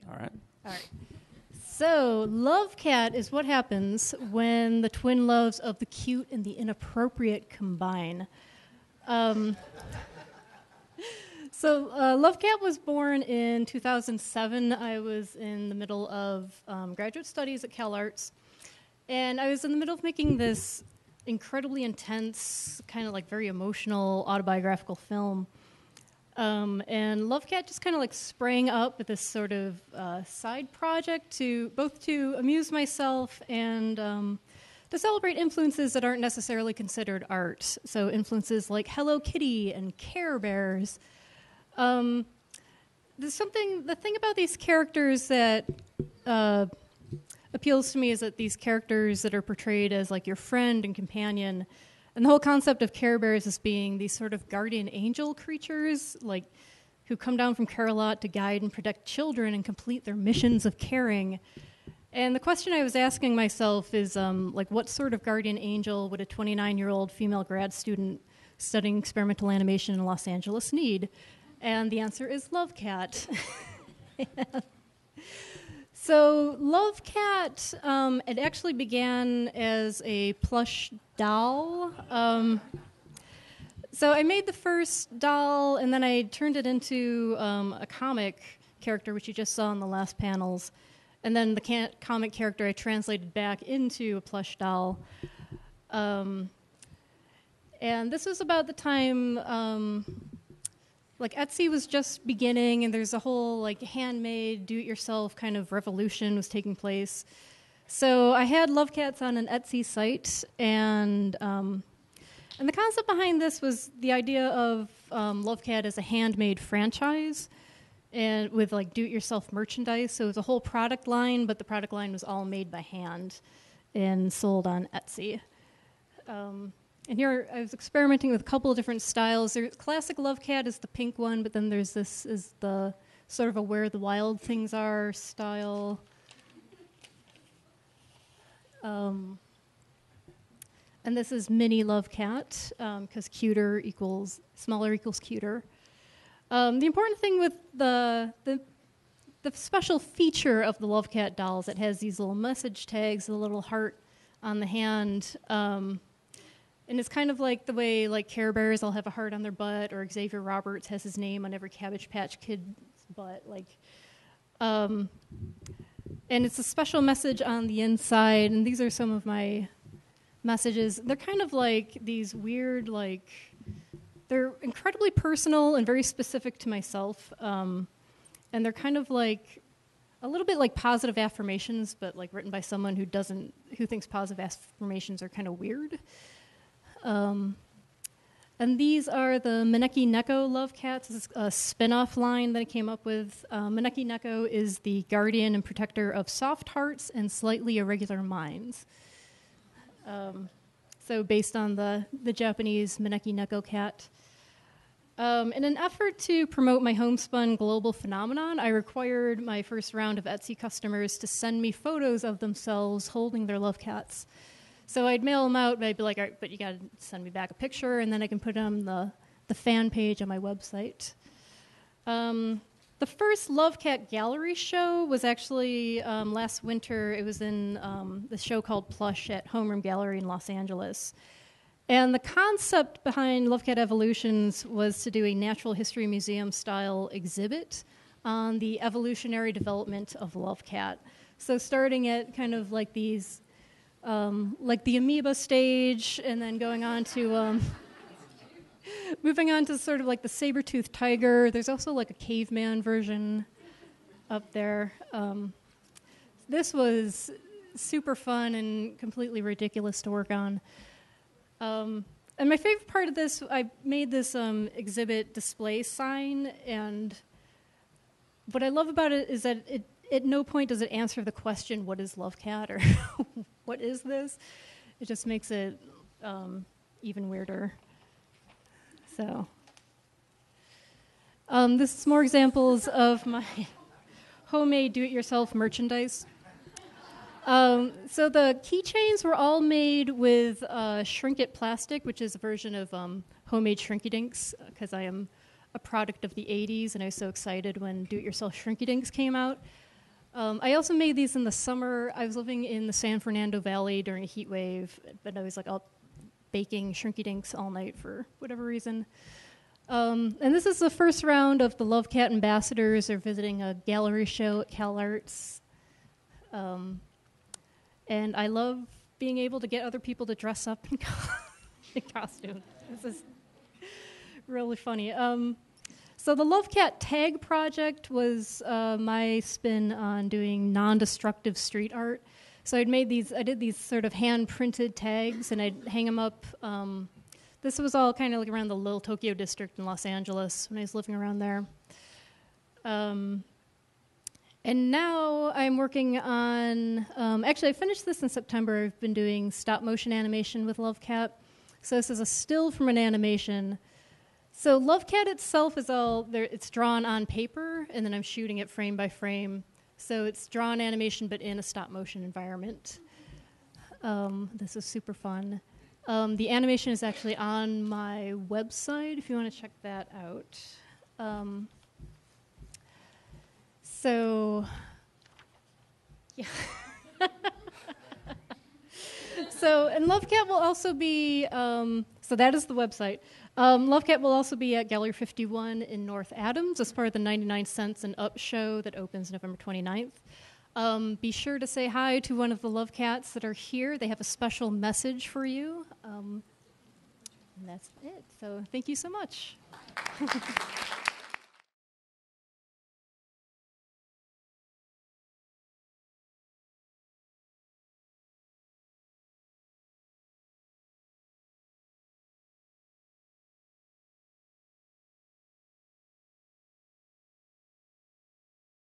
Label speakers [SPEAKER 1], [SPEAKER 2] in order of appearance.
[SPEAKER 1] All right.
[SPEAKER 2] All right. So, Lovecat is what happens when the twin loves of the cute and the inappropriate combine. Lovecat was born in 2007. I was in the middle of graduate studies at CalArts, and I was in the middle of making this incredibly intense, kind of like very emotional autobiographical film. And Lovecat just kind of like sprang up with this sort of side project to amuse myself and to celebrate influences that aren't necessarily considered art. So influences like Hello Kitty and Care Bears. The thing about these characters that appeals to me is that these characters that are portrayed as like your friend and companion, and the whole concept of Care Bears as being these sort of guardian angel creatures, like who come down from Care-a-Lot to guide and protect children and complete their missions of caring. And the question I was asking myself is, like, what sort of guardian angel would a 29-year-old female grad student studying experimental animation in Los Angeles need? And the answer is Lovecat. So Lovecat, it actually began as a plush doll. So I made the first doll, and then I turned it into a comic character, which you just saw in the last panels. And then the comic character I translated back into a plush doll. And this was about the time... like Etsy was just beginning, and there's a whole like handmade, do-it-yourself kind of revolution was taking place. So I had Lovecats on an Etsy site, and the concept behind this was the idea of Lovecat as a handmade franchise, and with like do-it-yourself merchandise. So it was a whole product line, but the product line was all made by hand and sold on Etsy. And here I was experimenting with a couple of different styles. Classic Lovecat is the pink one, but then this is the sort of a where the wild things are style. And this is mini Lovecat, because smaller equals cuter. The important thing with the special feature of the Lovecat dolls, it has these little message tags, a little heart on the hand. And it's kind of like the way like Care Bears all have a heart on their butt, or Xavier Roberts has his name on every Cabbage Patch Kid's butt. And it's a special message on the inside, and these are some of my messages. They're kind of like these weird, like, they're incredibly personal and very specific to myself. And they're kind of like a little bit like positive affirmations, but like written by someone who thinks positive affirmations are kind of weird. And these are the Maneki Neko Lovecats. This is a spin-off line that I came up with. Maneki Neko is the guardian and protector of soft hearts and slightly irregular minds. So based on the Japanese Maneki Neko cat. In an effort to promote my homespun global phenomenon, I required my first round of Etsy customers to send me photos of themselves holding their Lovecats. So I'd mail them out, but I'd be like, all right, but you got to send me back a picture, and then I can put it on the fan page on my website. The first Lovecat gallery show was actually last winter. It was in the show called Plush at Homeroom Gallery in Los Angeles. And the concept behind Lovecat Evolutions was to do a natural history museum-style exhibit on the evolutionary development of Lovecat. So starting at kind of like these... like the amoeba stage, and then going on to moving on to sort of like the saber-toothed tiger. There's also like a caveman version up there. This was super fun and completely ridiculous to work on. And my favorite part of this, I made this exhibit display sign, and what I love about it is that at no point does it answer the question, what is Lovecat, or what is this? It just makes it even weirder. So this is more examples of my homemade do-it-yourself merchandise. So the keychains were all made with Shrink-It plastic, which is a version of homemade Shrinky-Dinks, because I am a product of the 80s, and I was so excited when do-it-yourself Shrinky-Dinks came out. I also made these in the summer. I was living in the San Fernando Valley during a heat wave, but I was like up baking shrinky dinks all night for whatever reason. And this is the first round of the Lovecat ambassadors. They're visiting a gallery show at CalArts. And I love being able to get other people to dress up in, in costume. This is really funny. So the Lovecat tag project was my spin on doing non-destructive street art. So I did these sort of hand-printed tags, and I'd hang them up. This was all kind of like around the Little Tokyo district in Los Angeles when I was living around there. And now I'm working on, actually I finished this in September. I've been doing stop-motion animation with Lovecat. So this is a still from an animation. So Lovecat itself is it's drawn on paper, and then I'm shooting it frame by frame. So it's drawn animation, but in a stop-motion environment. This is super fun. The animation is actually on my website, if you want to check that out. Yeah. And Lovecat will also be, so that is the website. Lovecat will also be at Gallery 51 in North Adams as part of the 99 Cents and Up show that opens November 29th. Be sure to say hi to one of the Lovecats that are here. They have a special message for you. And that's it. So thank you so much.